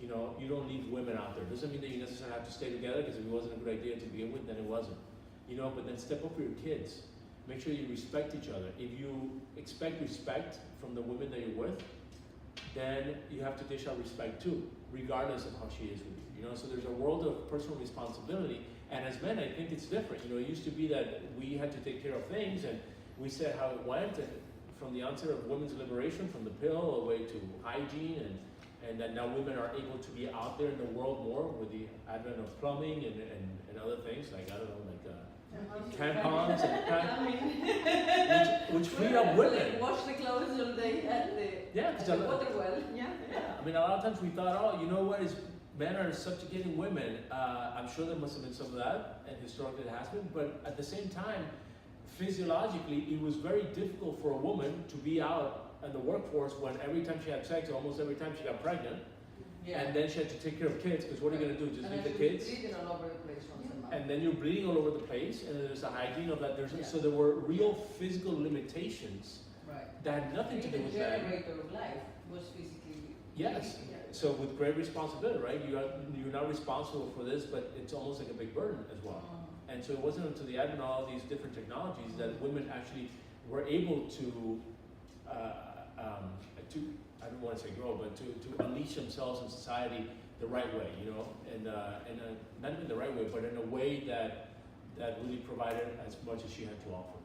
you know, you don't leave women out there. Doesn't mean that you necessarily have to stay together, because if it wasn't a good idea to begin with, then it wasn't. You know, but then step up for your kids. Make sure you respect each other. If you expect respect from the women that you're with, then you have to dish out respect too, regardless of how she is with you. You know, so there's a world of personal responsibility. And as men, I think it's different. You know, it used to be that we had to take care of things, and we said how it went, and from the onset of women's liberation, from the pill all the way to hygiene, and that now women are able to be out there in the world more with the advent of plumbing and other things, like, I don't know, like tampons and pads, which free up women. Wash the clothes all day at the water well. Yeah. I mean, a lot of times we thought, oh, you know what, men are subjugating women. I'm sure there must have been some of that, and historically it has been, but at the same time, physiologically, it was very difficult for a woman to be out in the workforce when every time she had sex, almost every time she got pregnant, and then she had to take care of kids, because what are you going to do, just leave the kids? Bleeding all over the place once a month. And then you're bleeding all over the place, and there's a hygiene of that. So there were real physical limitations that had nothing to do with that. The generator of life was physically. Yes. So with great responsibility, right? You're not responsible for this, but it's almost like a big burden as well. And so it wasn't until the advent of all these different technologies that women actually were able to I don't want to say grow, but to unleash themselves in society the right way, you know, and not even the right way, but in a way that really provided as much as she had to offer,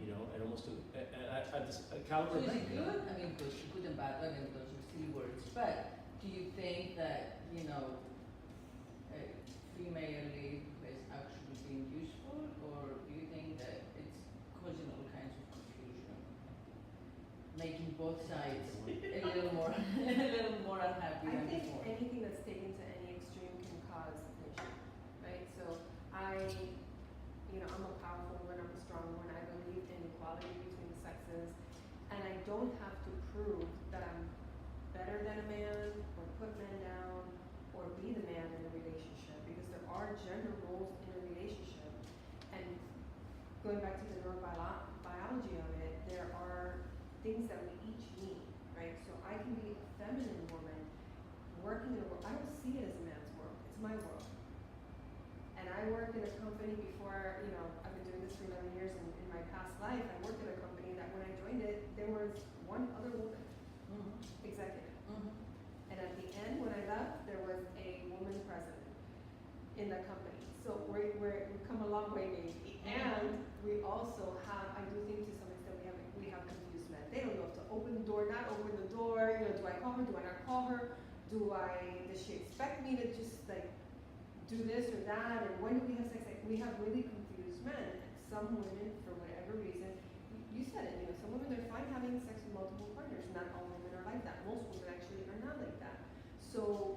you know, and almost at this caliber. So is it good? I mean, good and bad, I mean, those are silly words, but do you think that, you know, female lead is actually being useful, or do you think that it's causing all kinds of confusion, making both sides a little more unhappy than before? I think anything that's taken to any extreme can cause tension, right? So I'm a powerful woman, I'm a strong woman, I believe in equality between the sexes, and I don't have to prove that I'm better than a man, or put men down, or be the man in a relationship, because there are gender roles in a relationship. And going back to the neurobiology of it, there are things that we each need, right? So I can be a feminine woman working in a world, I don't see it as a man's world, it's my world. And I worked in a company before, you know, I've been doing this for 11 years, and in my past life, I worked in a company that when I joined it, there was one other woman, executive. And at the end, when I left, there was a woman president in the company. So we've come a long way, maybe. And we also have, I do think to some extent, we have confused men. They don't know if to open the door, not open the door. You know, do I call her? Do I not call her? Does she expect me to just like do this or that? And when do we have sex? Like, we have really confused men. Some women, for whatever reason, you said it. You know, some women they're fine having sex with multiple partners. Not all women are like that. Most women actually are not like that. So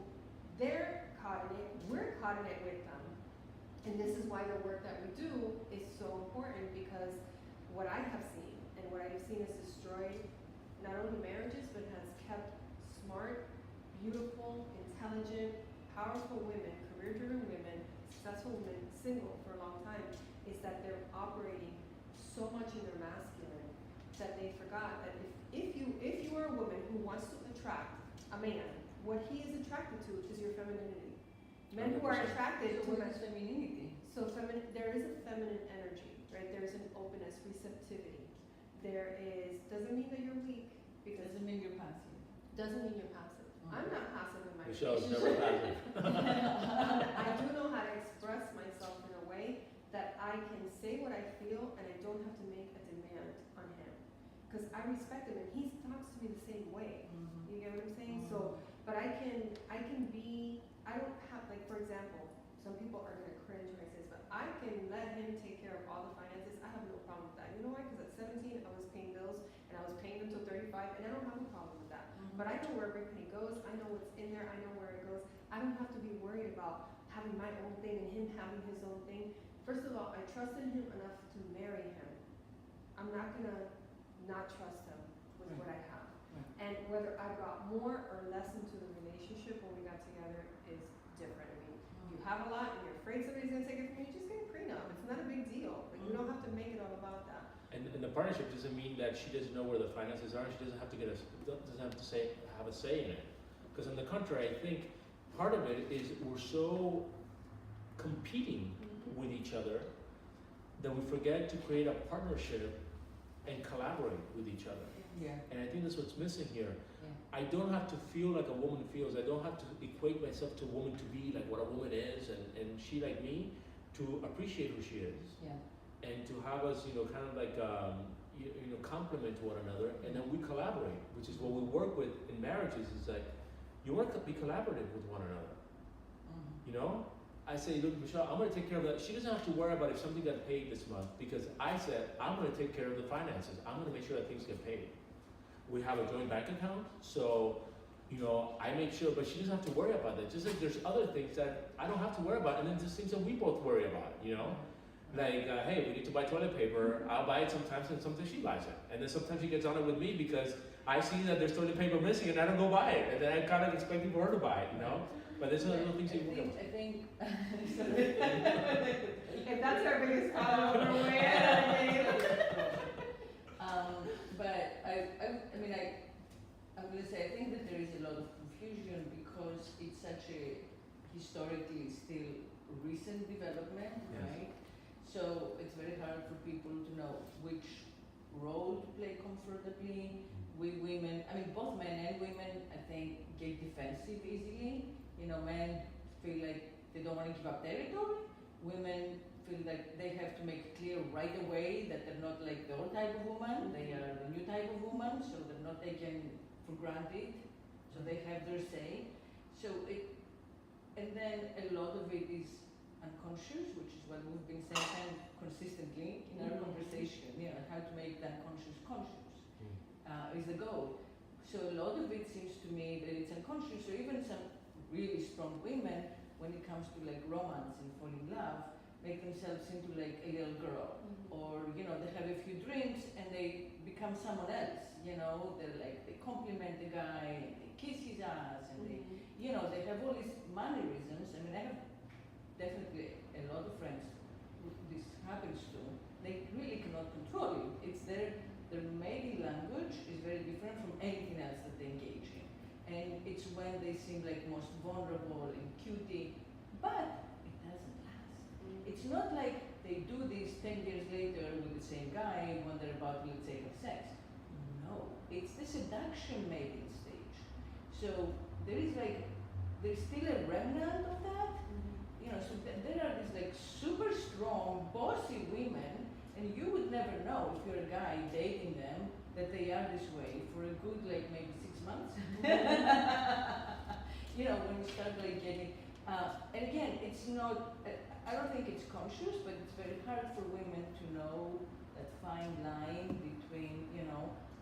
they're caught in it. We're caught in it with them. And this is why the work that we do is so important, because what I have seen and what I've seen has destroyed not only marriages, but has kept smart, beautiful, intelligent, powerful women, career-driven women, successful women, single for a long time, is that they're operating so much in their masculine that they forgot that if you are a woman who wants to attract a man, what he is attracted to is your femininity. Men who are attracted to women's femininity. So there is a feminine energy, right? There's an openness, receptivity. There is, doesn't mean that you're weak, because doesn't mean you're passive. Doesn't mean you're passive. I'm not passive in my Michelle's relationship. never passive. I do know how to express myself in a way that I can say what I feel, and I don't have to make a demand on him, because I respect him and he talks to me the same way. You get what I'm saying? So, but I can be. I don't have, like, for example, some people are gonna cringe when I say this, but I can let him take care of all the finances. I have no problem with that. You know why? Because at 17, I was paying bills, and I was paying them till 35, and I don't have a problem with that. But I know where every penny goes. I know what's in there. I know where it goes. I don't have to be worried about having my own thing and him having his own thing. First of all, I trusted him enough to marry him. I'm not gonna not trust him with what I have. And whether I brought more or less into the relationship when we got together is different. I mean, you have a lot and you're afraid somebody's gonna take it from you, just get a prenup. It's not a big deal. Like, you don't have to make it all about that. And the partnership doesn't mean that she doesn't know where the finances are. She doesn't have to have a say in it. Because on the contrary, I think part of it is we're so competing with each other that we forget to create a partnership and collaborate with each other. Yeah. And I think that's what's missing here. Yeah. I don't have to feel like a woman feels. I don't have to equate myself to a woman to be like what a woman is, and she like me, to appreciate who she is. Yeah. And to have us, kind of like, complement one another, and then we collaborate, which is what we work with in marriages. Is like, you want to be collaborative with one another. Mm-hmm. I say, look, Michelle, I'm going to take care of that. She doesn't have to worry about if something got paid this month, because I said, I'm going to take care of the finances. I'm going to make sure that things get paid. We have a joint bank account, so, I make sure, but she doesn't have to worry about that. Just like there's other things that I don't have to worry about, and then there's things that we both worry about, Like, hey, we need to buy toilet paper. I'll buy it sometimes, and sometimes she buys it. And then sometimes she gets on it with me because I see that there's toilet paper missing, and I don't go buy it. And then I'm kind of expecting for her to buy it, But there's other little things you worry about. I think If that's our biggest problem, we're way ahead of the game. But I'm going to say, I think that there is a lot of confusion because it's such a historically still recent development, Yes. right? So it's very hard for people to know which role to play comfortably. We women, both men and women, I think, get defensive easily. Men feel like they don't want to give up territory. Women feel like they have to make clear right away that they're not like the old type of woman, they are the new type of woman, so they're not taken for granted, so they have their say. And then a lot of it is unconscious, which is what we've been saying kind of consistently in our conversation, how to make that conscious is the goal. So a lot of it seems to me that it's unconscious, or even some really strong women, when it comes to like romance and fall in love, make themselves into like a little girl, or they have a few drinks and they become someone else. They're like, they compliment the guy, and they kiss his ass, and they have all these mannerisms. I have definitely a lot of friends who this happens to. They really cannot control it. It's their mating language is very different from anything else that they engage in. And it's when they seem like most vulnerable and cutie, but it doesn't last. It's not like they do this 10 years later with the same guy when they're about to, let's say, have sex. No, it's the seduction mating stage. So there's still a remnant of that. So there are these like super strong, bossy women, and you would never know if you're a guy dating them that they are this way for a good like maybe 6 months. When you start like getting, and again, it's not. I don't think it's conscious, but it's very hard for women to know that fine line between,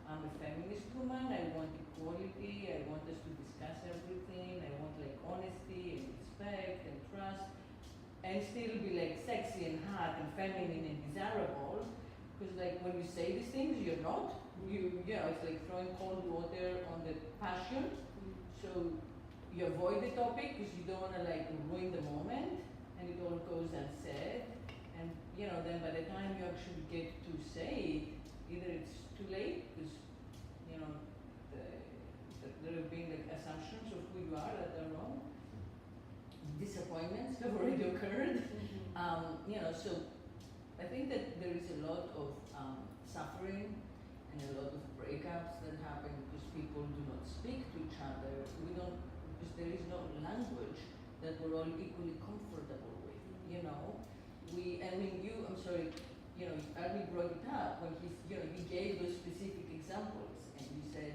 I'm a feminist woman, I want equality, I want us to discuss everything, I want like honesty and respect and trust, and still be like sexy and hot and feminine and desirable, because like when you say these things, you're not. It's like throwing cold water on the passion. So you avoid the topic because you don't want to like ruin the moment, and it all goes unsaid. And then by the time you actually get to say it, either it's too late because there have been like assumptions of who you are that are wrong. Disappointments have already occurred. So I think that there is a lot of suffering and a lot of breakups that happen because people do not speak to each other. Because there is no language that we're all equally comfortable with. Arnie brought it up when he gave those specific examples, and he said,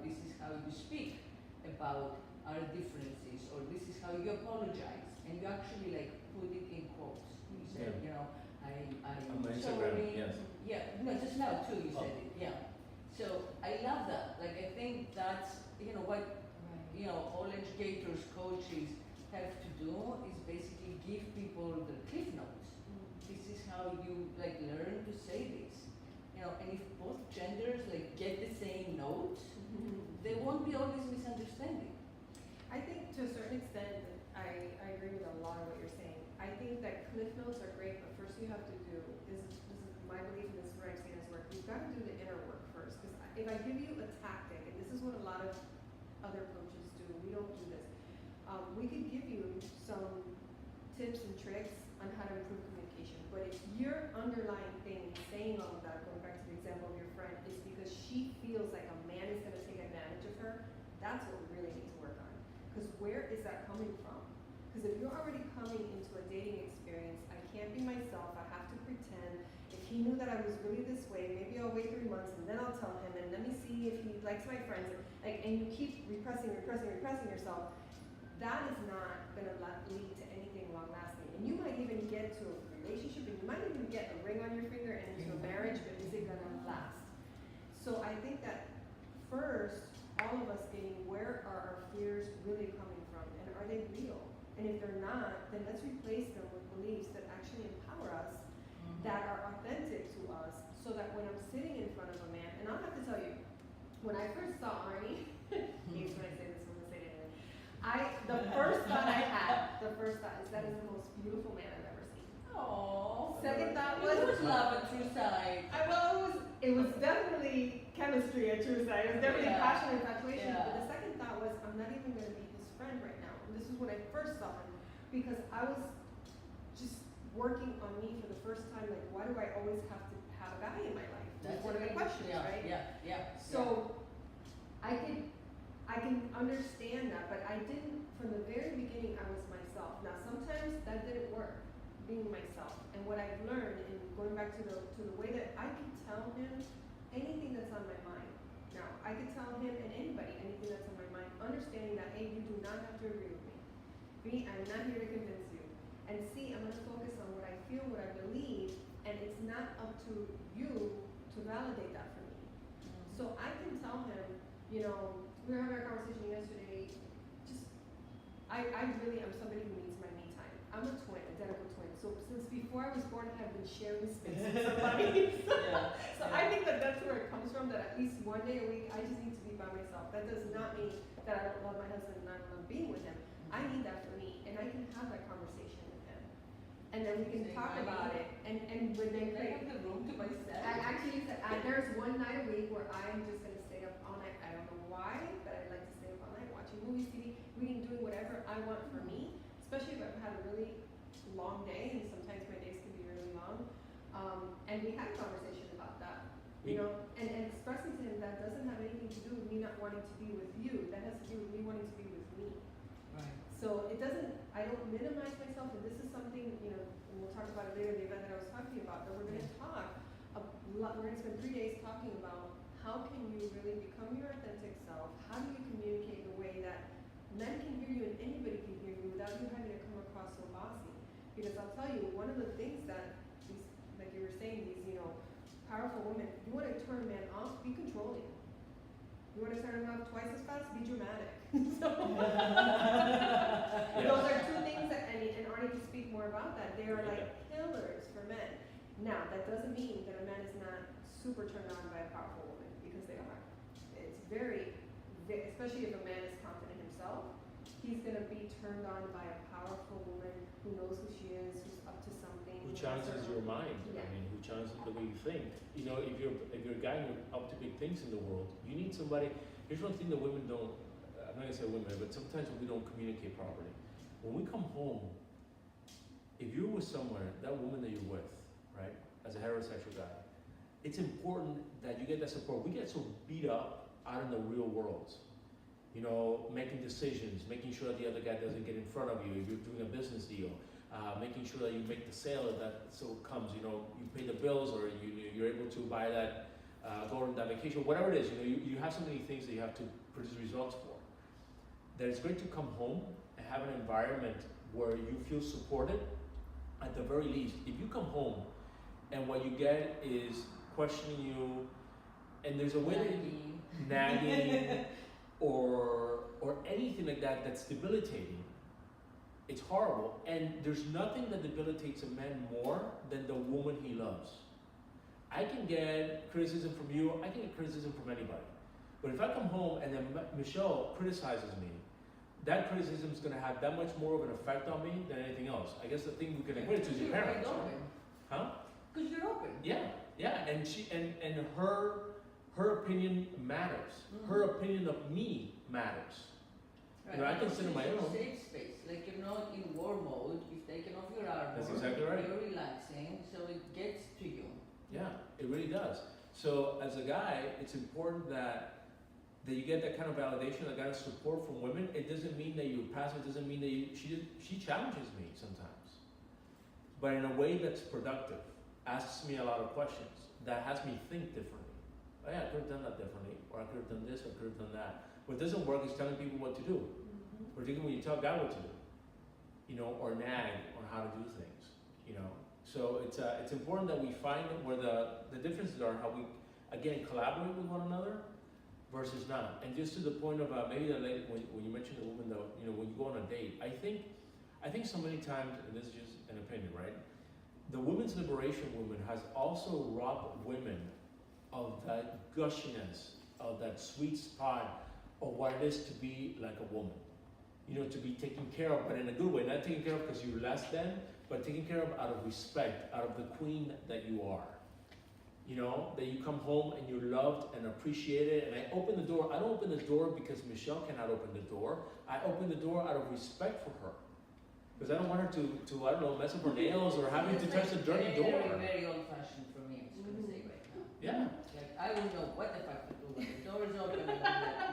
this is how you speak about our differences, or this is how you apologize, and you actually like put it in quotes. You said, I'm sorry. Yes. Yeah, no, just now too you said it. Yeah. So I love that. Like I think that's what all educators, coaches have to do is basically give people the cliff notes. This is how you like learn to say this. And if both genders like get the same notes, there won't be all this misunderstanding. I think to a certain extent, I agree with a lot of what you're saying. I think that cliff notes are great, but first you have to do, this is my belief, and this is where I've seen us work, you've got to do the inner work first. Because if I give you a tactic, and this is what a lot of other coaches do, we don't do this. We could tips and tricks on how to improve communication. But if your underlying thing, saying all of that, going back to the example of your friend, is because she feels like a man is going to take advantage of her, that's what we really need to work on. Because where is that coming from? Because if you're already coming into a dating experience, I can't be myself, I have to pretend. If he knew that I was really this way, maybe I'll wait 3 months and then I'll tell him, and let me see if he likes my friends. And you keep repressing yourself. That is not going to lead to anything long-lasting. And you might even get to a relationship, and you might even get a ring on your finger and into a marriage, but is it going to last? So I think that first, all of us getting where are our fears really coming from, and are they real? And if they're not, then let's replace them with beliefs that actually empower us, that are authentic to us, so that when I'm sitting in front of a man, and I'll have to tell you, when I first saw Arnie, hates when I say this, I'm gonna say it anyway. The first thought is that is the most beautiful man I've ever seen. Oh. Second thought was love at true sight. It was definitely chemistry at true sight. It was definitely passion and infatuation. Yeah. But the second thought was, I'm not even gonna be his friend right now. And this is when I first saw him, because I was just working on me for the first time. Like, why do I always have to have a guy in my life? That's one of the questions, right? Yeah. So I can understand that, but I didn't, from the very beginning, I was myself. Now, sometimes that didn't work, being myself. And what I've learned, in going back to the way that I could tell him anything that's on my mind. Now, I could tell him and anybody anything that's on my mind, understanding that, A, you do not have to agree with me. B, I'm not here to convince you. And C, I'm going to focus on what I feel, what I believe, and it's not up to you to validate that for me. So I can tell him, you know, we were having a conversation yesterday, I really am somebody who needs my me time. I'm a twin, identical twin. So since before I was born, I've been sharing space with somebody. So I think that that's where it comes from, that at least one day a week, I just need to be by myself. That does not mean that I don't love my husband and I don't love being with him. I need that for me, and I can have that conversation with him. And then we can talk about it, and when they I have the room to myself. I actually said, there's one night a week where I'm just going to stay up all night. I don't know why, but I like to stay up all night watching movies, TV, reading, doing whatever I want for me, especially if I've had a really long day, and sometimes my days can be really long. And we had a conversation about that, you know, and expressing to him that doesn't have anything to do with me not wanting to be with you. That has to do with me wanting to be with me. Right. So it doesn't, I don't minimize myself, and this is something, you know, and we'll talk about it later in the event that I was talking about, that we're going to talk a lot, we're going to spend 3 days talking about how can you really become your authentic self, how do you communicate in a way that men can hear you and anybody can hear you without you having to come across so bossy. Because I'll tell you, one of the things that these, like you were saying, these, you know, powerful women, you want to turn a man off, be controlling. You want to turn him off twice as fast, be dramatic. So, those are two things that, and Arnie can speak more about that. They are like killers for men. Now, that doesn't mean that a man is not super turned on by a powerful woman, because they are. It's very, especially if a man is confident in himself, he's going to be turned on by a powerful woman who knows who she is, who's up to something. Who challenges your mind? Yeah. I mean, who challenges the way you think? You know, if you're a guy and you're up to big things in the world, you need somebody. Here's one thing that women don't. I'm not gonna say women, but sometimes we don't communicate properly. When we come home, if you're with somewhere, that woman that you're with, right, as a heterosexual guy, it's important that you get that support. We get so beat up out in the real world. You know, making decisions, making sure that the other guy doesn't get in front of you. If you're doing a business deal, making sure that you make the sale that so comes. You know, you pay the bills, or you're able to buy that, go on that vacation, whatever it is. You know, you have so many things that you have to produce results for. That it's great to come home and have an environment where you feel supported. At the very least, if you come home and what you get is questioning you, and there's a way that nagging or anything like that that's debilitating, it's horrible. And there's nothing that debilitates a man more than the woman he loves. I can get criticism from you, I can get criticism from anybody. But if I come home and then Michelle criticizes me, that criticism is going to have that much more of an effect on me than anything else. I guess the thing we can equate it to is your parents. Huh? Because you're open. Yeah, and she and her opinion matters. Mm-hmm. Her opinion of me matters. Right. You know, I consider my own. Safe space. Like, you're not in war mode, you've taken off your armor, That's exactly right. you're relaxing, so it gets to you. Yeah, it really does. So as a guy, it's important that you get that kind of validation, that kind of support from women. It doesn't mean that you're passive. It doesn't mean that she challenges me sometimes, but in a way that's productive. Asks me a lot of questions that has me think differently. Oh yeah, I could have done that differently, or I could have done this, or I could have done that. What doesn't work is telling people what to do, particularly when you tell a guy what to do, or nag on how to do things, So it's important that we find where the differences are, how we, again, collaborate with one another versus not. And just to the point of maybe the lady, when you mentioned the woman, though, when you go on a date, I think so many times, and this is just an opinion, right? The women's liberation movement has also robbed women of that gushiness, of that sweet spot of what it is to be like a woman. To be taken care of, but in a good way. Not taken care of because you're less than, but taken care of out of respect, out of the queen that you are. That you come home and you're loved and appreciated. And I open the door. I don't open the door because Michelle cannot open the door. I open the door out of respect for her. Because I don't want her to I don't know, mess up her nails or having to touch the dirty door. Very, very old fashioned for me, I'm just gonna say right now. Yeah. Like, I wouldn't know what the fuck to do when the door is open.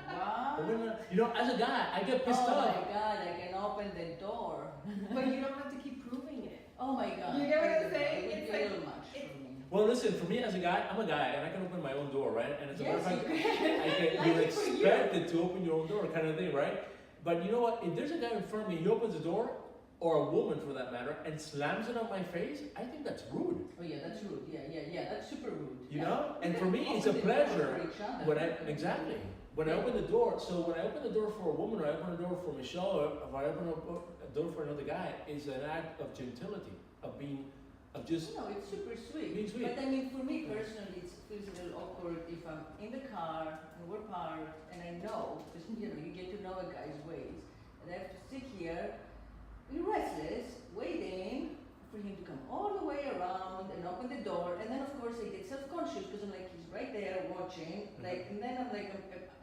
I'm like, what? As a guy, I get pissed Oh off. my God, I can open the door. But you don't have to keep proving it. Oh my God. You get what I'm It saying? would It's be like- a little much for me. Well, listen, for me as a guy, I'm a guy and I can open my own door, right? And as a matter of Yes, fact, you can. you're Lucky for you. expected to open your own door kind of thing, right? But you know what? If there's a guy in front of me, he opens the door, or a woman for that matter, and slams it on my face, I think that's rude. Oh yeah, that's rude. Yeah, that's super rude. You know? And for me, it's a Open the door pleasure. for each other. Exactly. When I open the door, so when I open the door for a woman, or I open the door for Michelle, or if I open a door for another guy, is an act of gentility, of just No, it's super sweet. being sweet. But I mean, for me personally, it feels a little awkward if I'm in the car and we're parked and I know, because you get to know a guy's ways, and I have to sit here, be restless, waiting for him to come all the way around and open the door, and then of course I get self-conscious because I'm like, he's right there watching, and then I'm like,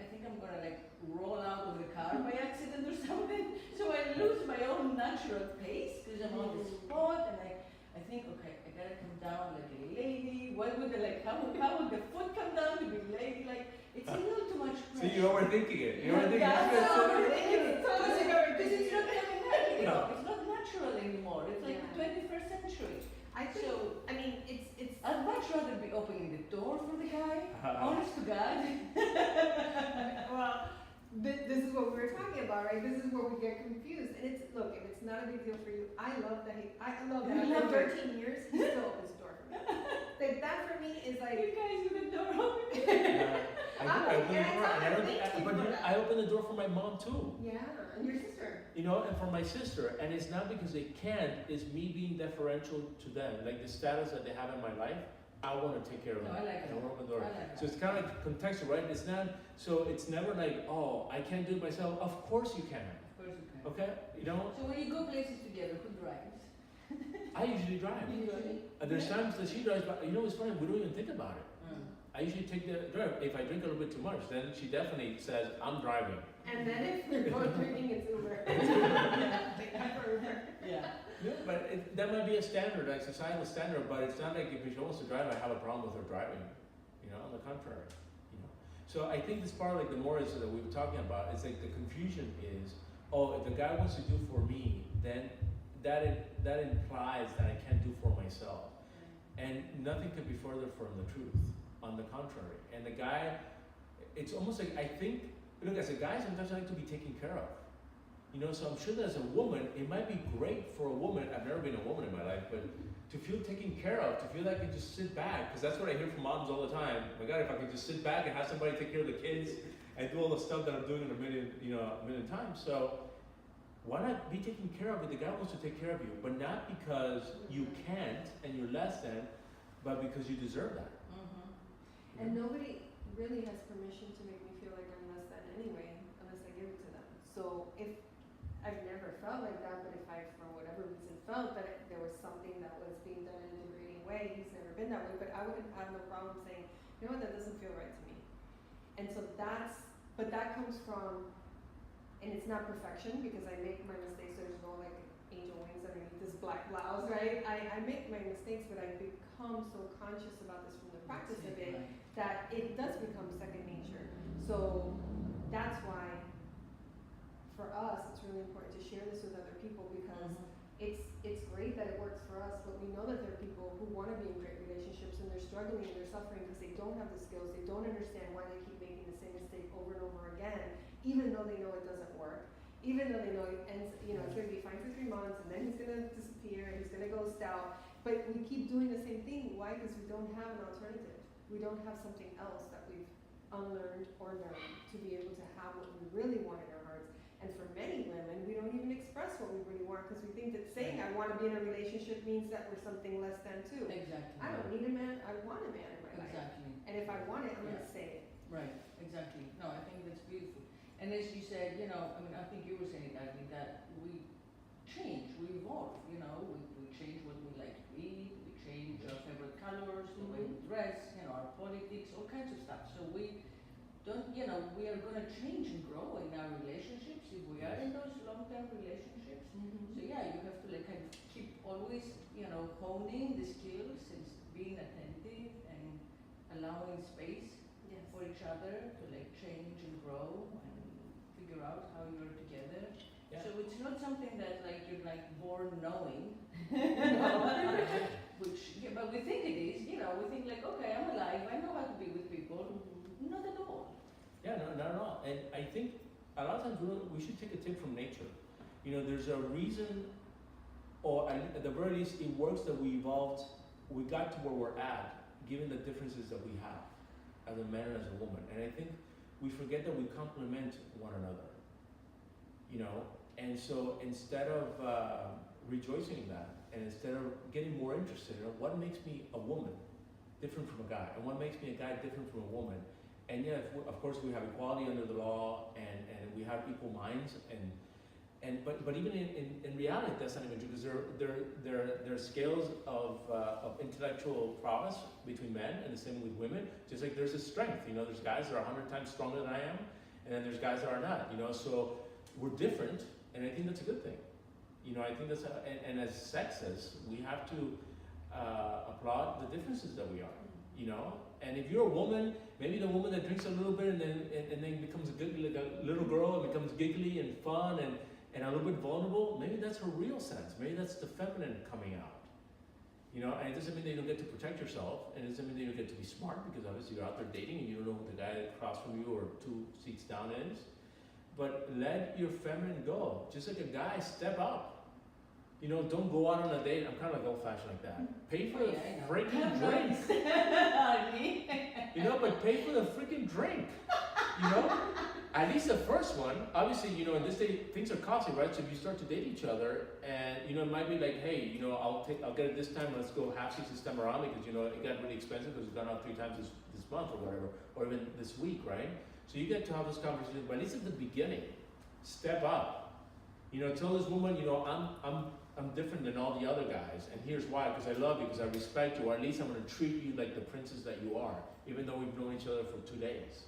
I think I'm gonna roll out of the car by accident or something, so I lose my own natural pace because I'm on the spot, and I think, okay, I gotta come down like a lady. What would how would the foot come down to be lady? It's a little too much pressure. See, you're overthinking it. You're overthinking Yeah, it. I'm overthinking it. Totally Because it's not coming back, No. It's not natural anymore. It's like the 21st century. It's I'd much rather be opening the door for the guy. Honest to God. well, this is what we were talking about, right? This is where we get confused. And look, if it's not a big deal for you, I love that. I love that. I love After 13 years, he still opens the door for me. That for me is You guys with the door open. I open the door for my mom too. Yeah, and your sister. And for my sister, and it's not because they can't, it's me being deferential to them, like the status that they have in my life. I want to take care of them. No, I like and that. open the door. I like So it's kind of like contextual, right? It's not. So it's never like, oh, I can't do it myself. Of course you can. Of course you can. Okay, So when you go places together, who drives? I usually drive. Usually. There's times that she drives, but it's funny. We don't even think about it. Mm. I usually take the drive. If I drink a little bit too much, then she definitely says, I'm driving. And then if we're both drinking, it's Uber. Take that for Uber. Yeah. Yeah, but that might be a standard, like societal standard, but it's not like if she wants to drive, I have a problem with her driving. On the contrary. So I think this part, like the more is that we were talking about, it's like the confusion is, if the guy wants to do for me, then that implies that I can't do for myself. And nothing could be further from the truth. On the contrary. And the guy, it's almost like, I think, look, as a guy, sometimes I like to be taken care of. So I'm sure that as a woman, it might be great for a woman, I've never been a woman in my life, but to feel taken care of, to feel like I can just sit back, because that's what I hear from moms all the time. My God, if I could just sit back and have somebody take care of the kids and do all the stuff that I'm doing in a million times. So why not be taken care of if the guy wants to take care of you, but not because you can't and you're less than, but because you deserve that. Mm-hmm. And nobody really has permission to make me feel like I'm less than anyway, unless I give it to them. So if I've never felt like that, but if I, for whatever reason, felt that there was something that was being done in a degrading way, he's never been that way, but I wouldn't have no problem saying, you know what, that doesn't feel right to me. And so but that comes from, and it's not perfection because I make my mistakes, there's no with this black blouse, right? I make my mistakes, but I've become so conscious about this from the practice of it that it does become second nature. So that's why, for us, it's really important to share this with other people because it's great that it works for us, but we know that there are people who want to be in great relationships and they're struggling and they're suffering because they don't have the skills, they don't understand why they keep making the same mistake over and over again, even though they know it doesn't work, even though they know it ends, it's going to be fine for 3 months and then he's going to disappear and he's going to ghost out, but we keep doing the same thing. Why? Because we don't have an alternative. We don't have something else that we've unlearned or learned to be able to have what we really want in our hearts. And for many women, we don't even express what we really want because we think that saying I want to be in a relationship means that we're something less than too. Exactly. I don't need a man, I want a man in my life. Exactly. And if I want it, I'm going to say it. Right, exactly. No, I think that's beautiful. And as you said, I think you were saying, I think that we change, we evolve, we change what we like to eat, we change our favorite colors, the way we dress, our politics, all kinds of stuff. So we don't, we are going to change and grow in our relationships if we are in those long-term relationships. So yeah, you have to kind of keep always, honing the skills and being attentive and allowing space for each other to change and grow and figure out how you're together. Yeah. So it's not something that you're born knowing, but we think it is. We think okay, I'm alive, I know how to be with people. Not at all. Yeah, no, not at all. And I think a lot of times we should take a tip from nature. There's a reason, or at the very least, it works that we evolved, we got to where we're at, given the differences that we have as a man and as a woman. And I think we forget that we complement one another. And so instead of rejoicing in that, and instead of getting more interested in what makes me a woman different from a guy, and what makes me a guy different from a woman, and yeah, of course we have equality under the law, and we have equal minds, but even in reality that's not even true, because there are scales of intellectual prowess between men, and the same with women. Just like there's a strength, there's guys that are 100 times stronger than I am, and then there's guys that are not, so we're different, and I think that's a good thing. I think that's and as sexes, we have to applaud the differences that we are, And if you're a woman, maybe the woman that drinks a little bit and then becomes like a little girl and becomes giggly and fun and a little bit vulnerable, maybe that's her real sense. Maybe that's the feminine coming out. And it doesn't mean that you don't get to protect yourself, and it doesn't mean that you don't get to be smart, because obviously you're out there dating and you don't know who the guy across from you or 2 seats down is. But let your feminine go. Just like a guy, step up. Don't go out on a date. I'm kind of like old-fashioned like that. Pay for the freaking drink. But pay for the freaking drink. At least the first one. Obviously, in this day, things are costly, right? So if you start to date each other, and it might be like, hey, I'll get it this time. Let's go half-seats this time around, because it got really expensive because it's gone out 3 times this month or whatever, or even this week, right? So you get to have this conversation, but at least at the beginning, step up. Tell this woman, I'm different than all the other guys, and here's why, because I love you, because I respect you, or at least I'm going to treat you like the princess that you are, even though we've known each other for 2 days.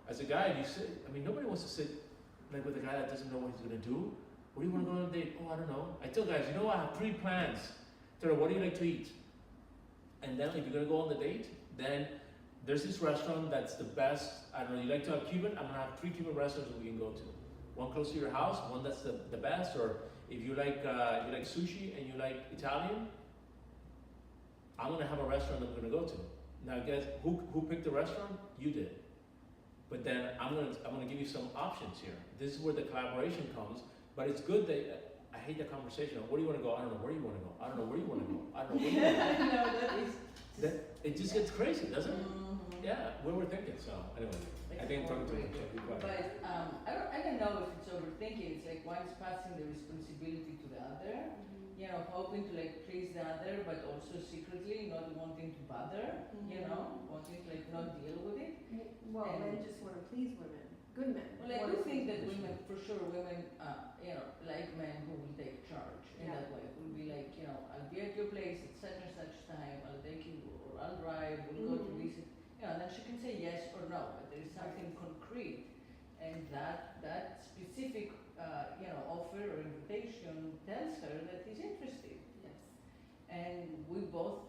As a guy, if you sit, nobody wants to sit with a guy that doesn't know what he's going to do. Where do you want to go on a date? Oh, I don't know. I tell guys, I have 3 plans. Tell her, what do you like to eat? And then if you're going to go on the date, then there's this restaurant that's the best. I don't know, you like to have Cuban? I'm going to have 3 Cuban restaurants that we can go to. One close to your house, one that's the best, or if you like sushi and you like Italian, I'm going to have a restaurant that we're going to go to. Now guess who picked the restaurant? You did. But then I'm gonna give you some options here. This is where the collaboration comes. But it's good that I hate the conversation. Where do you want to go? I don't know. Where do you want to go? I don't know. Where do you want to go? I don't know. Where do you want to go? It just gets crazy, doesn't it? Yeah, what we're thinking. So anyway, I think I'm talking too much. But I don't know if it's overthinking. It's like one's passing the responsibility to the other. Hoping to please the other, but also secretly not wanting to bother. Wanting to not deal with it. Well, men just want to please women. Good men. Well, I do think that women, for sure, women, like men who will take charge in that way. Will be like, I'll be at your place at such and such time. I'll take you, or I'll drive. We'll go to visit. And then she can say yes or no, but there is something concrete, and that specific, offer or invitation tells her that he's interested. Yes. And we both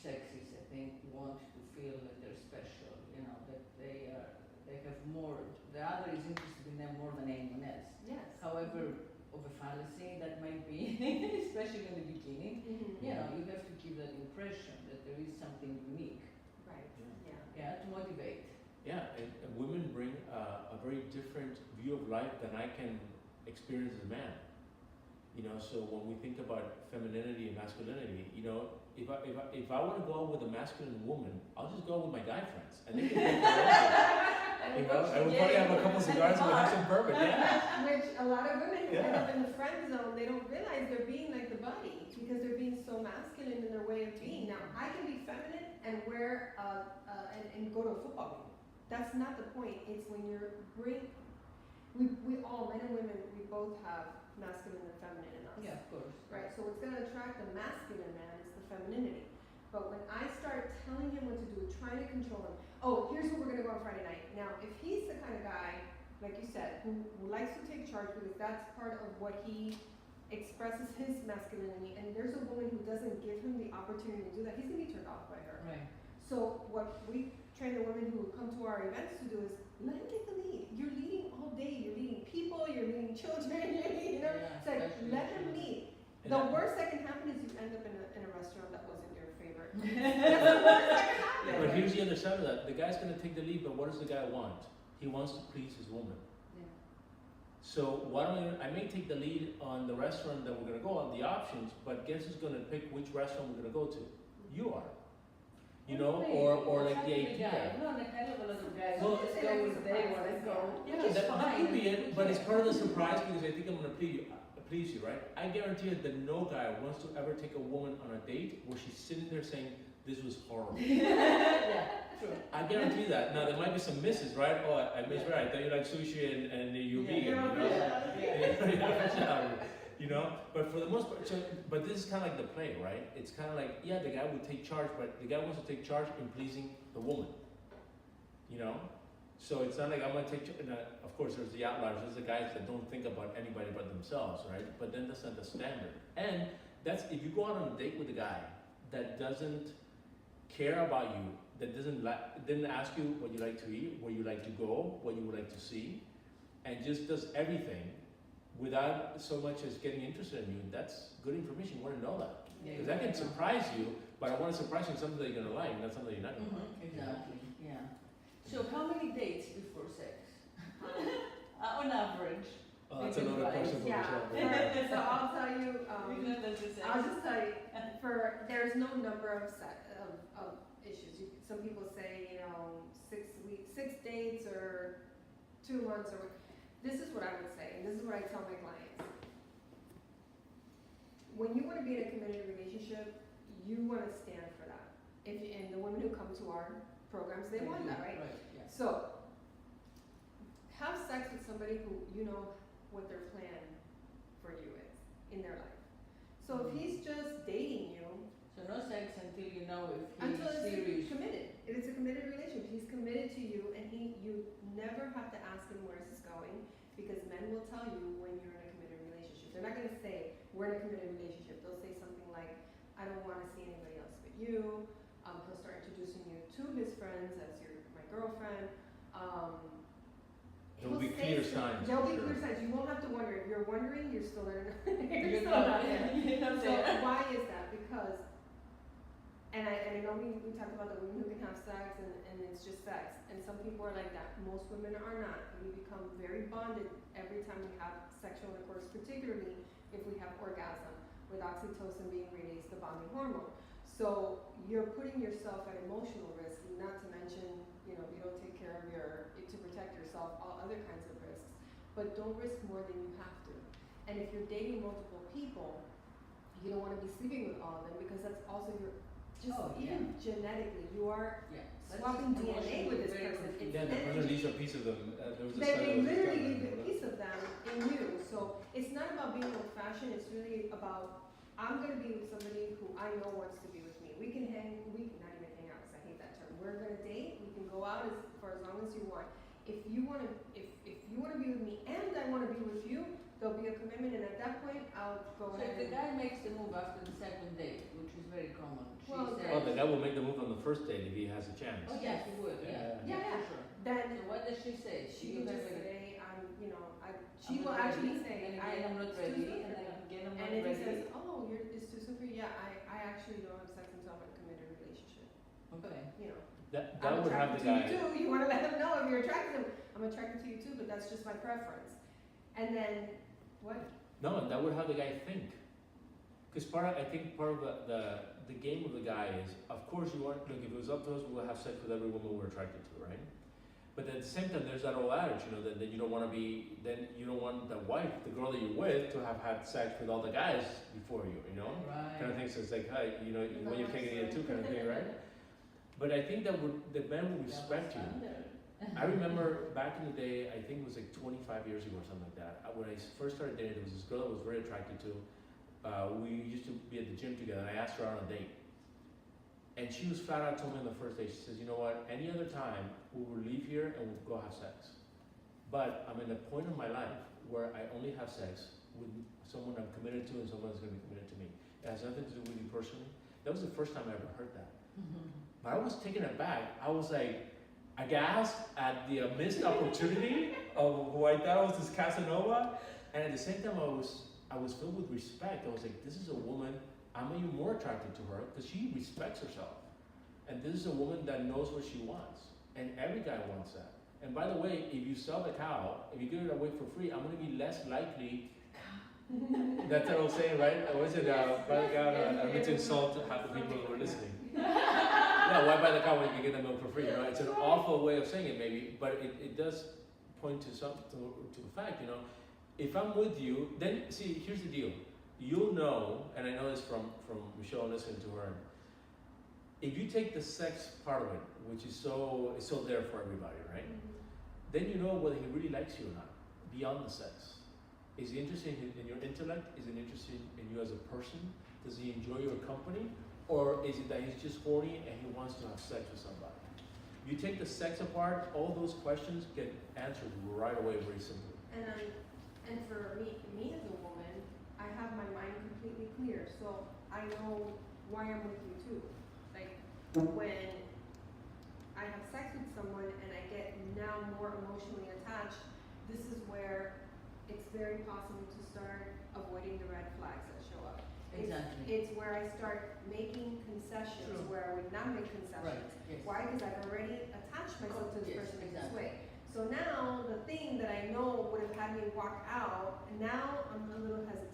sexes, I think, want to feel that they're special, you know, that they have more, the other is interested in them more than anyone else. Yes. However, of a fallacy that might be, especially in the beginning, Mm-hmm. you know, you have to give that impression that there is something unique, Right. Yeah. Yeah. to motivate. Yeah, and women bring a very different view of life than I can experience as a man. You know, so when we think about femininity and masculinity, you know, if I want to go out with a masculine woman, I'll just go out with my guy friends, and they can take their own. You know, and we'll probably have a couple cigars and we'll have some bourbon. Yeah. Which a lot of women who end Yeah. up in the friend zone, they don't realize they're being like the buddy because they're being so masculine in their way of being. Now, I can be feminine and wear and go to a football game. That's not the point. It's when you're we all, men and women, we both have masculine and feminine in us. Yeah, of course. Right, so what's gonna attract the masculine man is the femininity. But when I start telling him what to do, trying to control him, oh, here's where we're gonna go on Friday night. Now, if he's the kind of guy, like you said, who likes to take charge because that's part of what he expresses his masculinity, and there's a woman who doesn't give him the opportunity to do that, he's gonna be turned off by her. Right. So what we train the women who come to our events to do is let him take the lead. You're leading all day. You're leading people. You're leading children. You know, Yeah, it's like especially let him children. lead. And The I- worst that can happen is you end up in a restaurant that wasn't your favorite. That's the worst that can happen. But here's the other side of that. The guy's gonna take the lead, but what does the guy want? He wants to please his woman. Yeah. So why don't I may take the lead on the restaurant that we're gonna go on, the options, but guess who's gonna pick which restaurant we're gonna go to? You are. You know, or like the idea. No, the hell of a lot of guys Well, just go where they want to go. Yeah, which is that fine. could be it, but it's part of the surprise because I think I'm gonna please you, right? I guarantee you that no guy wants to ever take a woman on a date where she's sitting there saying, "This was horrible." Yeah, true. I guarantee that. Now there might be some misses, right? Oh, I misread. I thought you like sushi and you're vegan, you know? Yeah. You know, but for the most part, but this is kind of like the play, right? It's kind of like, yeah, the guy would take charge, but the guy wants to take charge in pleasing the woman. You know, so it's not like I'm gonna take. Of course, there's the outliers. There's the guys that don't think about anybody but themselves, right? But then that's not the standard. And that's if you go out on a date with a guy that doesn't care about you, that didn't ask you what you like to eat, where you like to go, what you would like to see, and just does everything without so much as getting interested in you, that's good information. You want to know that. Because that can surprise you, but I want to surprise you with something that you're going to like, not something you're not going to like. Exactly, yeah. So how many dates before sex? On average. Oh, that's another question for Yeah. Michelle. So I'll tell you. I'll just tell you. There's no number of issues. Some people say 6 weeks, 6 dates, or 2 months, or. This is what I would say, and this is what I tell my clients. When you want to be in a committed relationship, you want to stand for that. And the women who come to our programs, they want that, right? Yeah. So, have sex with somebody who you know what their plan for you is in their life. So if he's just dating you, So no sex until you know if until he's it's serious. committed. If it's a committed relationship, he's committed to you, and you never have to ask him where's this going, because men will tell you when you're in a committed relationship. They're not going to say we're in a committed relationship. They'll say something like, I don't want to see anybody else but you. He'll start introducing you to his friends as my girlfriend. There'll be clear signs. There'll for be sure. clear signs. You won't have to wonder. If you're wondering, you're still in. You're still not not there. there. So why is that? Because, and I know we talked about the women who can have sex and it's just sex, and some people are like that. Most women are not. We become very bonded every time we have sexual intercourse, particularly if we have orgasm, with oxytocin being released, the bonding hormone. So you're putting yourself at emotional risk, not to mention, if you don't take care of to protect yourself, all other kinds of risks. But don't risk more than you have to. And if you're dating multiple people, you don't want to be sleeping with all of them, because that's also even genetically, you are swapping DNA with this person. It's Yeah, the person energy. leaves a piece of them. There was a They study that was literally done, leave a right? piece of them in you. So it's not about being old fashioned, it's really about, I'm gonna be with somebody who I know wants to be with me. We can not even hang out, because I hate that term. We're gonna date, we can go out for as long as you want. If you wanna be with me and I wanna be with you, there'll be a commitment, and at that point, I'll go So if ahead the and. guy makes the move after the second date, which is very common, she Well, says. Oh, the guy will make the move on the first date if he has a chance. Oh, yes, he would, yeah. Yeah. For sure. Then So what does she say? she can will just have a- say, I'm she will not actually ready, say, then again, I'm not it's too ready, soon and for then me. again, I'm not And if he ready. says, oh, it's too soon for you, yeah, I actually don't have sex until I'm in a committed relationship. Okay. You know, That I'm would have the attracted to guy. you too, you wanna let him know if you're attracted to him, I'm attracted to you too, but that's just my preference. And then, what? No, that would have the guy think. Because I think part of the game of the guy is, of course you want, look, if it was up to us, we'll have sex with every woman we're attracted to, right? But at the same time, there's that old adage, that you don't want to be, then you don't want the wife, the girl that you're with, to have had sex with all the guys before you, Right. Kind of thing, so it's like, hi, when you're taking it too, kind of thing, right? But I think that the man would respect you. I remember back in the day, I think it was like 25 years ago or something like that, when I first started dating, there was this girl I was very attracted to. We used to be at the gym together, and I asked her out on a date. And she was flat out told me on the first date, she says, you know what, any other time, we will leave here and we'll go have sex. But I'm in a point in my life where I only have sex with someone I'm committed to and someone that's going to be committed to me. It has nothing to do with you personally. That was the first time I ever heard that. But I was taken aback. I was like, aghast at the missed opportunity of who I thought was this Casanova. And at the same time, I was filled with respect. I was like, this is a woman, I'm even more attracted to her because she respects herself. And this is a woman that knows what she wants. And every guy wants that. And by the way, if you sell the cow, if you give it away for free, I'm going to be less likely. That's what I was saying, right? Or was it, buy the cow, I meant to insult half the people who are listening. Yeah, why buy the cow when you can get the milk for free? It's an awful way of saying it maybe, but it does point to the fact, if I'm with you, then see, here's the deal. You'll know, and I know this from Michelle listening to her, if you take the sex part of it, which is so there for everybody, right? Then you know whether he really likes you or not, beyond the sex. Is he interested in your intellect? Is he interested in you as a person? Does he enjoy your company? Or is it that he's just horny and he wants to have sex with somebody? You take the sex apart, all those questions get answered right away very simply. And for me as a woman, I have my mind completely clear, so I know why I'm with you too. Like, when I have sex with someone and I get now more emotionally attached, this is where it's very possible to start avoiding the red flags that show up. Exactly. It's where I start making concessions True. where I would not make concessions. Right, yes. Why? Because I've already attached myself to this Yes, person in this exactly. way. So now, the thing that I know would have had me walk out, now I'm a little hesitant.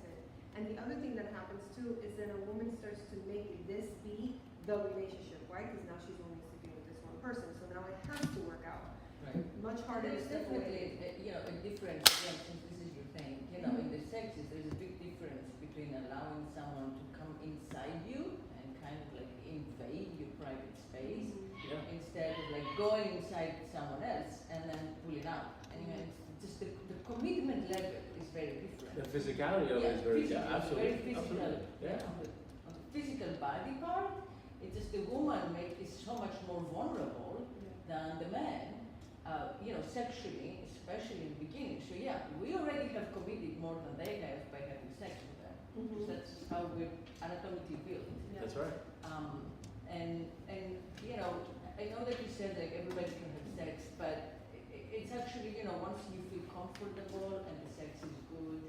And the other thing that happens too is then a woman starts to make this be the relationship. Why? Because now she's only sleeping with this one person. So now it has to work out. Right. Much harder to There's step away. definitely, a difference, again, since this is your thing, in the sexes, there's a big difference between allowing someone to come inside you and kind of like invade your private space, Yeah. instead of like going inside someone else and then pulling out. And it's just the commitment level is very different. The physicality of it is very, physical, absolutely. very physical. Absolutely. Yeah. On the physical body part, it's just the woman is so much more vulnerable than the man, sexually, especially in the beginning. So yeah, we already have committed more than they have by having sex with them. Because that's how we're anatomically built. That's right. And I know that you said like everybody can have sex, but it's actually, once you feel comfortable and the sex is good,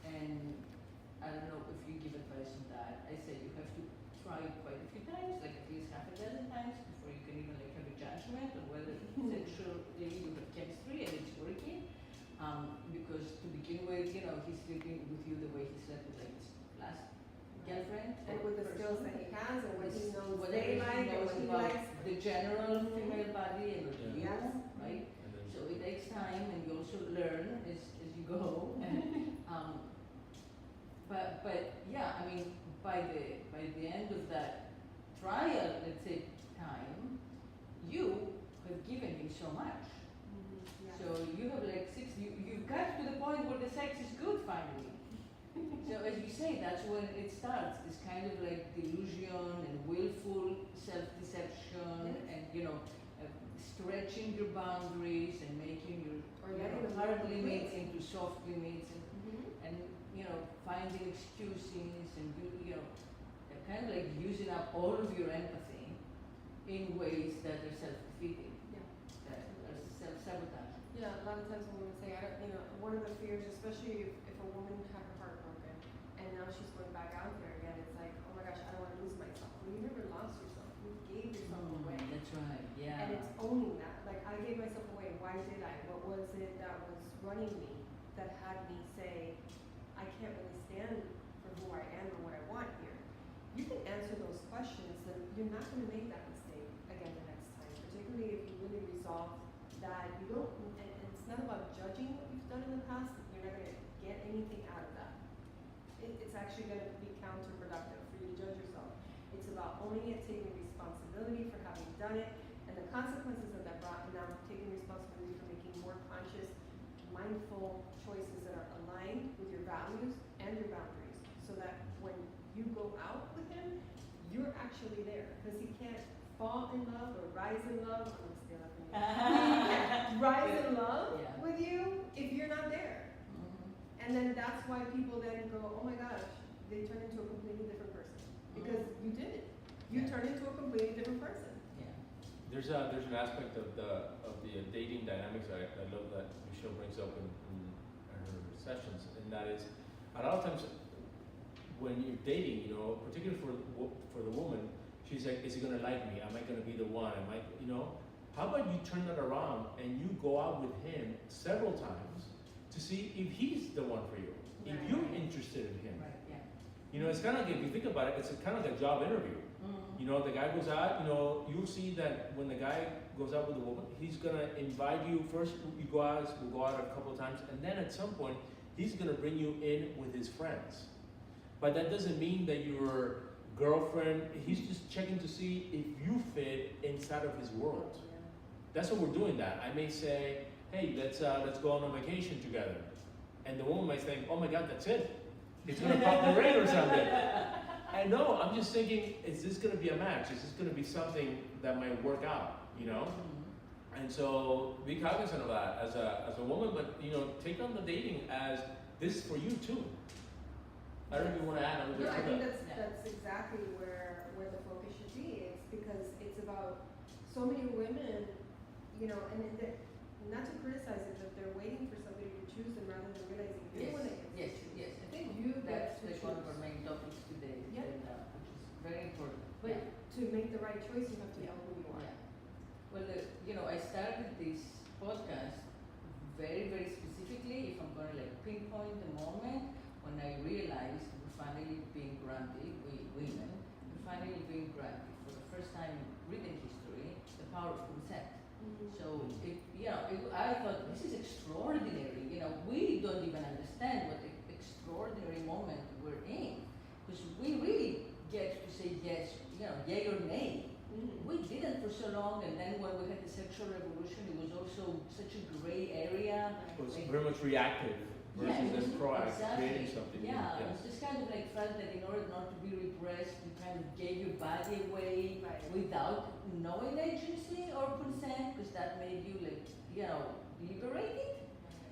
and I don't know if you give advice on that. I said you have to try it quite a few times, like at least half a dozen times before you can even like have a judgment on whether sexually you have chemistry and it's working. Because to begin with, he's sleeping with you the way he slept with like his last girlfriend. And with the skills that he has and what he knows Whatever they he like and knows what he about likes. the general female body and what you, Yes. right? And then, So it takes time, and you also learn as you go. And, but yeah, I mean, by the end of that trial, let's say, time, you have given him so much. So you have like you've got to the point where the sex is good finally. So as you say, that's when it starts, this kind of like delusion and willful self-deception and, stretching your boundaries and making your Or letting them hard go limits completely. into soft limits. And finding excuses and you know, kind of like using up all of your empathy in ways that are self-defeating, Yeah. that are self-sabotage. Yeah, a lot of times when women say, I don't, you know, one of the fears, especially if a woman had her heart broken and now she's going back out there again, it's like, oh my gosh, I don't want to lose myself. Well, you never lost yourself. You gave yourself away. That's right, yeah. And it's owning that. Like, I gave myself away. Why did I? What was it that was running me that had me say, I can't really stand for who I am and what I want here? You can answer those questions, then you're not going to make that mistake again the next time, particularly if you really resolve that you don't, and it's not about judging what you've done in the past. You're not going to get anything out of that. It's actually going to be counterproductive for you to judge yourself. It's about owning it, taking responsibility for having done it, and the consequences that that brought, and now taking responsibility for making more conscious, mindful choices that are aligned with your values and your boundaries, so that when you go out with him, you're actually there, because he can't fall in love or rise in love. I'm gonna steal that from you. He can't rise in love with you if you're not there. And then that's why people then go, oh my gosh, they turn into a completely different person, because you did it. You turned into a completely different person. Yeah. There's an aspect of the dating dynamics I love that Michelle brings up in her sessions, and that is a lot of times when you're dating, you know, particularly for the woman, she's like, is he gonna like me? Am I gonna be the one? Am I, you know? How about you turn that around and you go out with him several times to see if he's the one for you, if Right. you're interested in him. Right, yeah. You know, it's kind of like, if you think about it, it's kind of like a job interview. You know, the guy goes out, you know, you'll see that when the guy goes out with a woman, he's gonna invite you first, you go out, we'll go out a couple of times, and then at some point, he's gonna bring you in with his friends. But that doesn't mean that your girlfriend, he's just checking to see if you fit inside of his world. That's what we're doing that. I may say, hey, let's go on a vacation together. And the woman might think, oh my God, that's it. It's gonna pop the rain or something. And no, I'm just thinking, is this gonna be a match? Is this gonna be something that might work out, you know? And so be cognizant of that as a woman, but you know, take on the dating as this is for you too. I don't know if you wanna add, No, I think Yeah. that's exactly where the focus should be. It's because it's about so many women, you know, and not to criticize it, but they're waiting for somebody to choose them rather than realizing you're the one that gets to choose. Yes. I think You that's get to like one of choose. our main topics today, Yeah. and, which is very important. But to make the right choice, you have to know who you are. Yeah. Well, you know, I started this podcast very, very specifically, if I'm gonna like pinpoint the moment when I realized we're finally being granted, we women, we're finally being granted for the first time in written history, the power of consent. So, I thought this is extraordinary. You know, we don't even understand what extraordinary moment we're in, because we really get to say yes, you know, yay or nay. We didn't for so long, and then when we had the sexual revolution, it was also such a gray area. It was Like, very much reactive versus it was then proactive, exactly. creating something. Yeah, it Yes. was just kind of like felt that in order not to be repressed, you kind of gave your body away Right. without knowing agency or consent, because that made you like, you know, liberated,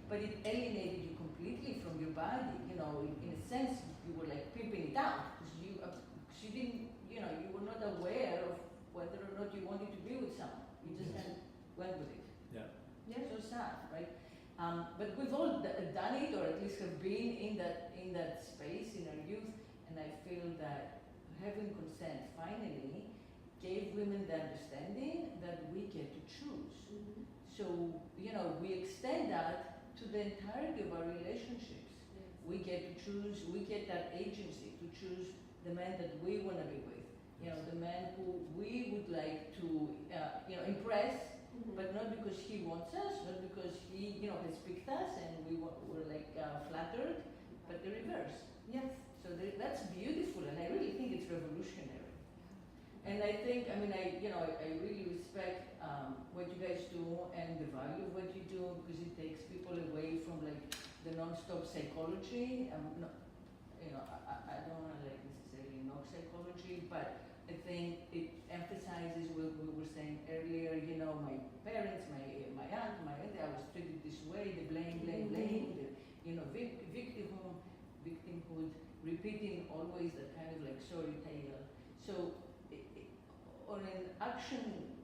but it alienated you completely from your body. You know, in a sense, you were like pimping it out, because you didn't, you know, you were not aware of whether or not you wanted to be with someone. You just Yes. kind of went with it. Yeah. Yeah. So sad, right? But we've all done it, or at least have been in that space in our youth, and I feel that having consent finally gave women the understanding that we get to choose. So, you know, we extend that to the entirety of our relationships. We get to choose, we get that agency to choose the man that we want to be with. You know, the man who we would like to, impress, but not because he wants us, not because he, you know, has picked us and we're like flattered, but the reverse. Yes. So that's beautiful, and I really think it's revolutionary. And I think, I really respect what you guys do and the value of what you do, because it takes people away from like the non-stop psychology. I don't want to like necessarily knock psychology, but I think it emphasizes what we were saying earlier. You know, my parents, my aunt, I was treated this way. The blame, the victim victimhood, repeating always that kind of like story tale. So on an action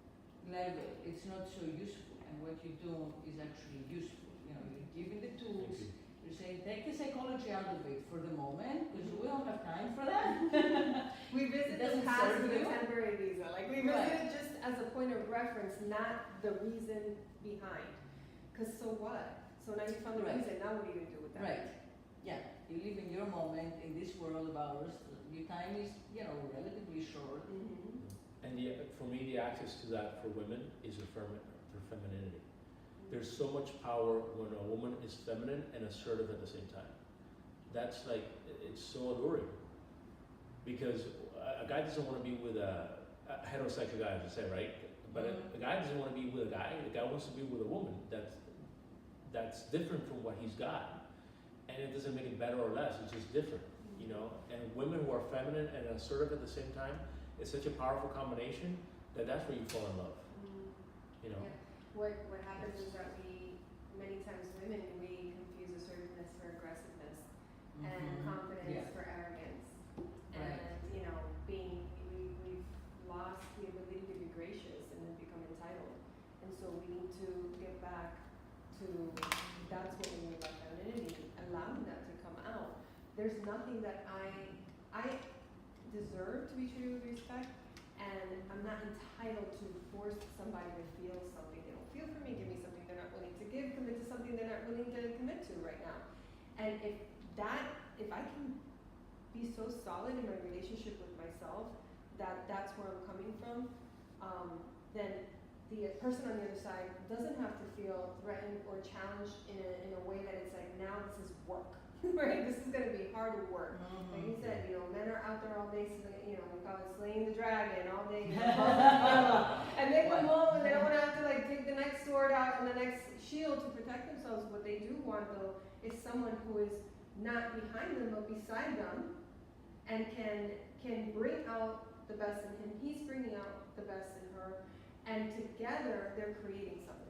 level, it's not so useful, and what you do is actually useful. You know, you're giving the tools. You're saying take the psychology out of it for the moment because we don't have time for that. We visit the doesn't past serve with a you. temporary visa. Like we Right. visit it just as a point of reference, not the reason behind. Because so what? So now you found the Right. reason, now what are you going to do with that? Right. Yeah. You live in your moment in this world of ours. Your time is, you know, relatively short. Mm-hmm. And for me, the access to that for women is their femininity. There's so much power when a woman is feminine and assertive at the same time. That's like, it's so alluring. Because a guy doesn't want to be with a heterosexual guy, as you say, right? But a guy doesn't want to be with a guy. The guy wants to be with a woman that's different from what he's got. And it doesn't make it better or less, it's just different, you know? And women who are feminine and assertive at the same time, it's such a powerful combination that's where you fall in love, you know? Yeah. What happens is that many times women, we confuse assertiveness for aggressiveness and confidence for arrogance. Right. And, you know, we've lost the ability to be gracious and then become entitled. And so we need to get back to, that's what we mean by femininity, allowing that to come out. There's nothing that I deserve to be treated with respect, and I'm not entitled to force somebody to feel something they don't feel for me, give me something they're not willing to give, commit to something they're not willing to commit to right now. And if I can be so solid in my relationship with myself that that's where I'm coming from, then the person on the other side doesn't have to feel threatened or challenged in a way that it's like, now this is work, right? This is going to be hard work. Like you said, you know, men are out there all day, you know, we call it slaying the dragon all day, you know, and they come home and they don't want to have to like take the next sword out and the next shield to protect themselves. What they do want though is someone who is not behind them but beside them, and can bring out the best in him. He's bringing out the best in her, and together they're creating something.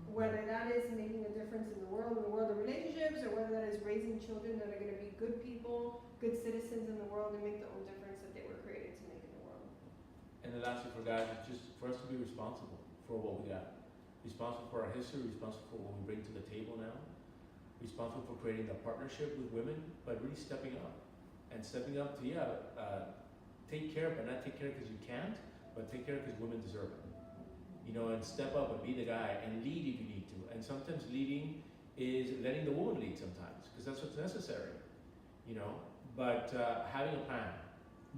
Whether that is making a difference in the world of relationships, or whether that is raising children that are going to be good people, good citizens in the world, and make the own difference that they were created to make in the world. And the last thing for guys is just for us to be responsible for what we got. Responsible for our history, responsible for what we bring to the table now, responsible for creating a partnership with women, but really stepping up. And stepping up to, take care, but not take care because you can't, but take care because women deserve it. You know, and step up and be the guy and lead if you need to. And sometimes leading is letting the woman lead sometimes, because that's what's necessary, you know. But having a plan,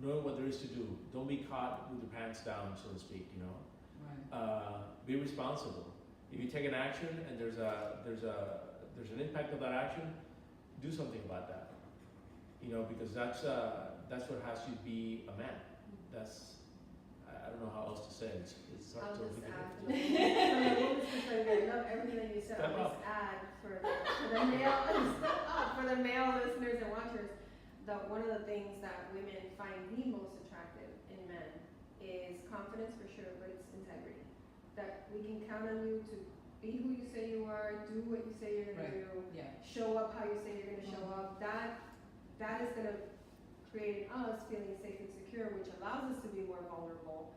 knowing what there is to do. Don't be caught with your pants down, so to speak, you know. Right. Be responsible. If you take an action and there's an impact of that action, do something about that. You know, because that's what has you be a man. I don't know how else to say it. It's hard I'll to just add, articulate. from a woman's perspective, I love everything that you said. Step I'll up. just add for the male listeners and watchers, that one of the things that women find the most attractive in men is confidence for sure, but it's integrity. That we can count on you to be who you say you are, do what you say you're going to do, show up how you say you're going to show up. That is going to create us feeling safe and secure, which allows us to be more vulnerable.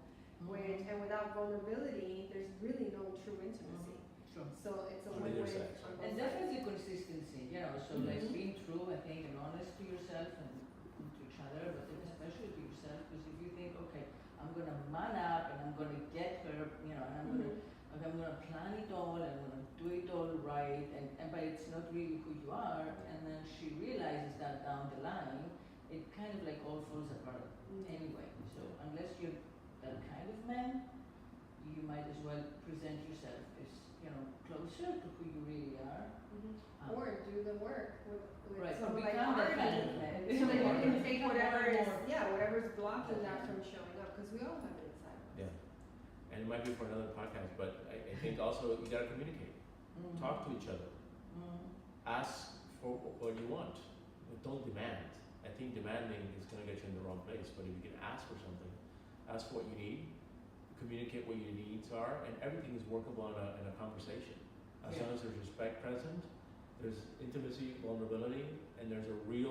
And without vulnerability, there's really no true intimacy. True. So it's a On either win-win side. on both And sides. definitely consistency, you know, so like being true, I think, and honest to yourself and to each other, but then especially to yourself, because if you think, okay, I'm gonna man up and I'm gonna get her, you know, and I'm gonna plan it all, I'm gonna do it all right, and but it's not really who you are, and then she realizes that down the line, it kind of like all falls apart anyway. So unless you're that kind of man, you might as well present yourself as, you know, closer to who you really are. Or do the work with Right, or someone like become that kind Arnie, of man. so that you can take whatever is, More. whatever's blocking that from showing up, because we all have it inside of us. Yeah. And it might be for another podcast, but I think also you gotta communicate. Talk to each other. Ask for what you want, but don't demand. I think demanding is gonna get you in the wrong place, but if you can ask for something, ask for what you need, communicate what your needs are, and everything is workable in a conversation. As long as there's respect present, there's intimacy, vulnerability, and there's a real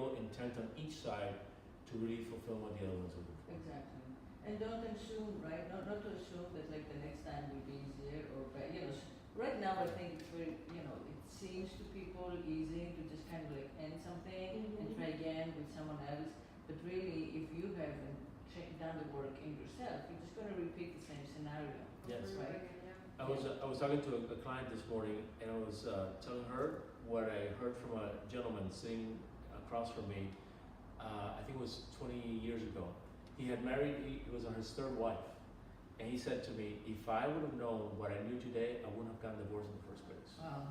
intent on each side to really fulfill what the other one's looking for. Exactly. And don't assume, right? Not to assume that like the next time will be easier or better. You know, right now I think it's very, you know, it seems to people easy to just kind of like end something and try again with someone else. But really, if you haven't done the work in yourself, you're just going to repeat the same scenario. Yes. Right. I was talking to a client this morning, and I was telling her what I heard from a gentleman sitting across from me. I think it was 20 years ago. He had married. He was on his third wife, and he said to me, "If I would have known what I knew today, I wouldn't have gotten divorced in the first place." Wow.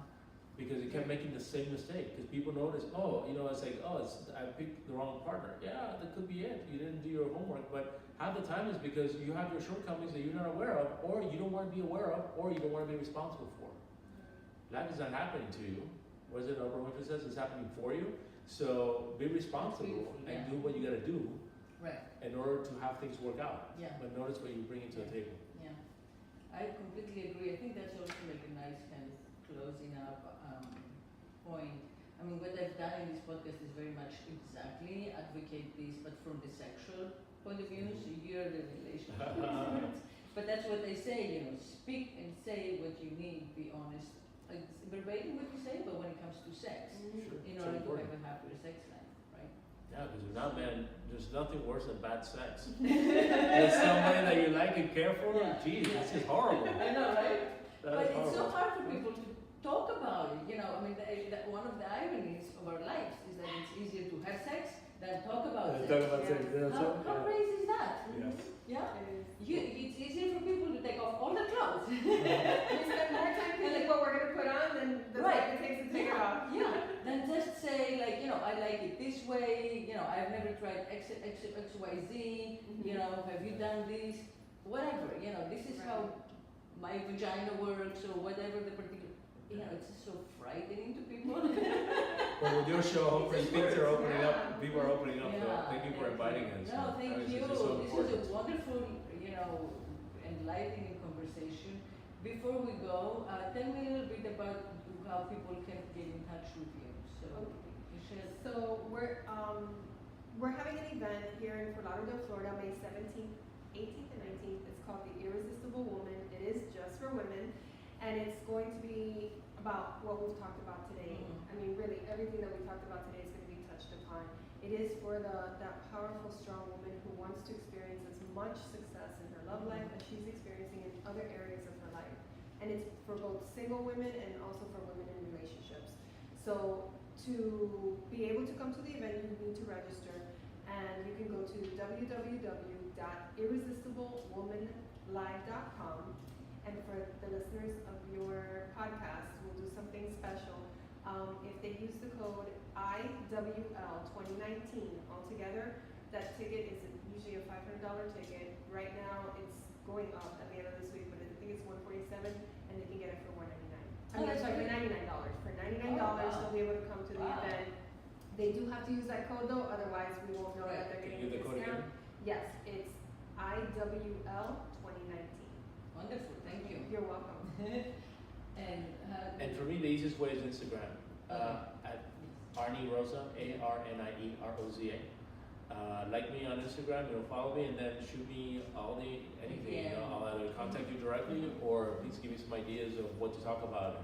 Because he kept making the same mistake. Because people notice, oh, you know, it's like, oh, I picked the wrong partner. Yeah, that could be it. You didn't do your homework, but half the time is because you have your shortcomings that you're not aware of, or you don't want to be aware of, or you don't want to be responsible for. Life is not happening to you. What is it Oprah Winfrey says? It's happening for you. So be responsible and do what you got to do in order to have things work out. Yeah. But notice what you bring into the table. Yeah. I completely agree. I think that's also like a nice kind of closing up point. I mean, what I've done in this podcast is very much exactly advocate this, but from the sexual point of view, so you're the relationship experts. But that's what they say, you know, speak and say what you need, be honest. Like, verbatim what you say, but when it comes to sex, Sure. in order to have a happier sex life, right? Yeah, because without man, there's nothing worse than bad sex. With somebody that you like and care for, geez, this is horrible. I know, right? That But is it's so horrible. hard for people to talk about it, you know. I mean, one of the ironies of our lives is that it's easier to have sex than talk about sex. Talk about sex, How crazy is that? Yes. Yeah? It's easier for people to take off all the clothes. We spend more time thinking what we're going to put on than the time it takes to take it off. Yeah, then just say like, you know, I like it this way, you know, I've never tried XYZ, you know, have you done this? Whatever, you know, this is how my vagina works or whatever the particular, you know, it's just so frightening to people. Well, with your show, hopefully things are opening up, people are opening up. Thank you for inviting us. No, thank you. This is so This important. was a wonderful, you know, enlightening conversation. Before we go, tell me a little bit about how people can get in touch with you. So, Michelle. So we're having an event here in Fort Lauderdale, Florida, May 17th, 18th, and 19th. It's called the Irresistible Woman. It is just for women, and it's going to be about what we've talked about today. I mean, really, everything that we talked about today is going to be touched upon. It is for that powerful, strong woman who wants to experience as much success in her love life as she's experiencing in other areas of her life. And it's for both single women and also for women in relationships. So to be able to come to the event, you need to register, and you can go to www.irresistiblewomanlive.com. And for the listeners of your podcast, we'll do something special. If they use the code IWL2019 altogether, that ticket is usually a $500 ticket. Right now, it's going up at the end of this week, but I think it's $147, and they can get it for $199. I mean, sorry, for $99. For $99, they'll be able to come to the event. They do have to use that code though, otherwise we won't know that they're getting a discount. Yes, it's IWL2019. Wonderful, thank you. You're welcome. And for me, the easiest way is Instagram. At Arnie Roza, ARNIEROZA. Like me on Instagram, follow me, and then shoot me anything. I'll either contact you directly, or please give me some ideas of what to talk about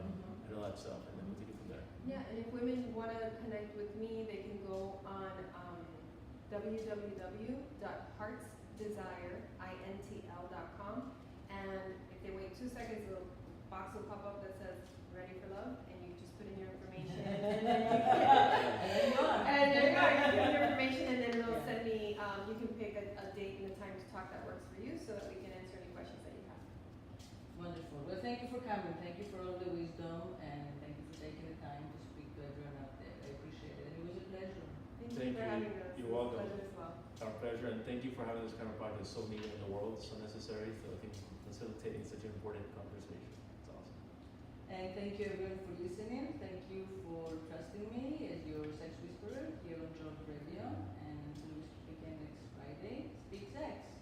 and all that stuff, and then we'll take it from there. Yeah, and if women want to connect with me, they can go on www.heartsdesire.com, and if they wait 2 seconds, a box will pop up that says "Ready for Love," and you just put in your information, and then you can, and there you go, you put in your information, and then it'll send me. You can pick a date and a time to talk that works for you, so that we can answer any questions that you have. Wonderful. Well, thank you for coming. Thank you for all the wisdom, and thank you for taking the time to speak to everyone out there. I appreciate it. It was a pleasure. Thank you for having us. You're It was welcome. a pleasure as well. Our pleasure, and thank you for having this kind of project. It's so needed in the world, so necessary. So I think facilitating such an important conversation. It's awesome. And thank you everyone for listening. Thank you for trusting me as your sex whisperer here on Jolt Radio. And until we speak again next Friday, speak sex.